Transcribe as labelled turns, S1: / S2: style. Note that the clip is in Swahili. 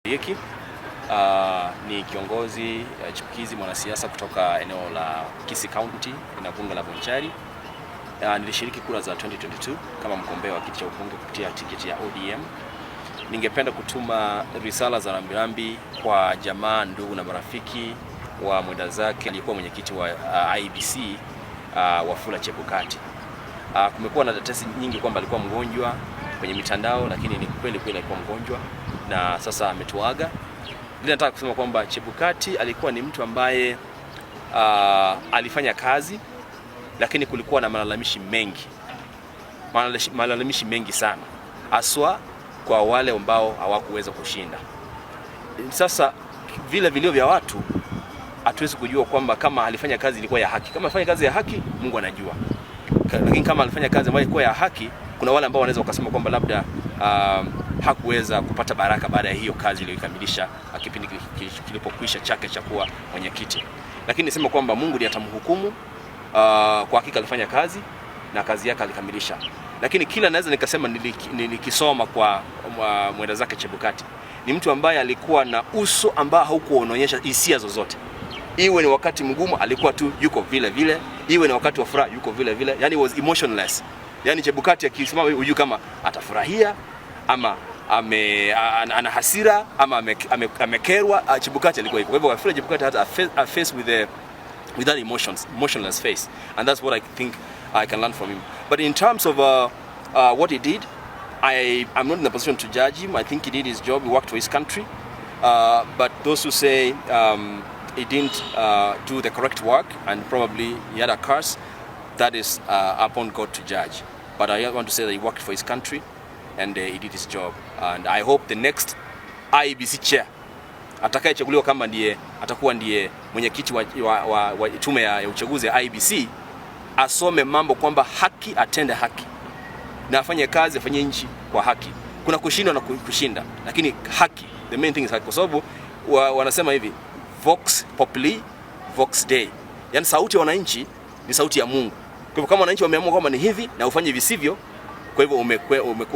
S1: Hiki ni kiongozi chipukizi mwanasiasa kutoka eneo la Kisii County na bunge la Bonchari. Nilishiriki kura za 2022 kama mgombea wa kiti cha ubunge kupitia tiketi ya ODM. Ningependa kutuma risala za rambirambi kwa jamaa, ndugu na marafiki wa mwenda zake aliyekuwa mwenyekiti wa IEBC Wafula Chebukati. Kumekuwa na tetesi nyingi kwamba alikuwa mgonjwa kwenye mitandao, lakini ni kweli alikuwa mgonjwa na sasa ametuaga. Bila nataka kusema kwamba Chebukati alikuwa ni mtu ambaye alifanya kazi, lakini kulikuwa na malalamishi mengi sana, haswa kwa wale ambao hawakuweza kushinda. Sasa vile vilio vya watu hatuwezi kujua kwamba kama alifanya kazi ilikuwa ya haki. Kama alifanya kazi ya haki, Mungu anajua. Lakini kama alifanya kazi ambayo ilikuwa ya haki, kuna wale ambao wanaweza wakasema kwamba labda hakuweza kupata baraka baada ya hiyo kazi iliyokamilisha kipindi kilipokwisha chake cha kuwa mwenyekiti. Lakini nisema kwamba Mungu ndiye atamhukumu. Kwa hakika alifanya kazi na kazi yake alikamilisha. Lakini kila naweza nikasema nilikisoma kwa mwenda zake Chebukati, ni mtu ambaye alikuwa na uso ambao haukuonyesha hisia zozote. Iwe ni wakati mgumu alikuwa tu yuko vile vile, iwe ni wakati wa furaha yuko vile vile. Yani was emotionless. Yani Chebukati akisimama hujui kama atafurahia ama ana hasira ama amekerwa. Chebukati alikuwa hivyo. Kwa hivyo Wafula Chebukati had a face with that emotionless face, and that's what I think I can learn from him. But in terms of what he did, I'm not in a position to judge him. I think he did his job. He worked for his country. But those who say he didn't do the correct work and probably he had a curse, that is upon God to judge. But I want to say that he worked for his country and he did his job. And I hope the next IEBC chair atakayechaguliwa kama atakuwa ndiye mwenyekiti wa tume ya uchaguzi ya IEBC, asome mambo kwamba haki, atende haki na afanye kazi, afanye nchi kwa haki. Kuna kushinda na kushinda, lakini haki, the main thing is haki. Kwa sababu wanasema hivi, vox populi vox dei, yani sauti ya wananchi ni sauti ya Mungu. Kwa hivyo kama wananchi wameamua kwamba ni hivi na ufanye visivyo, kwa hivyo umekuwa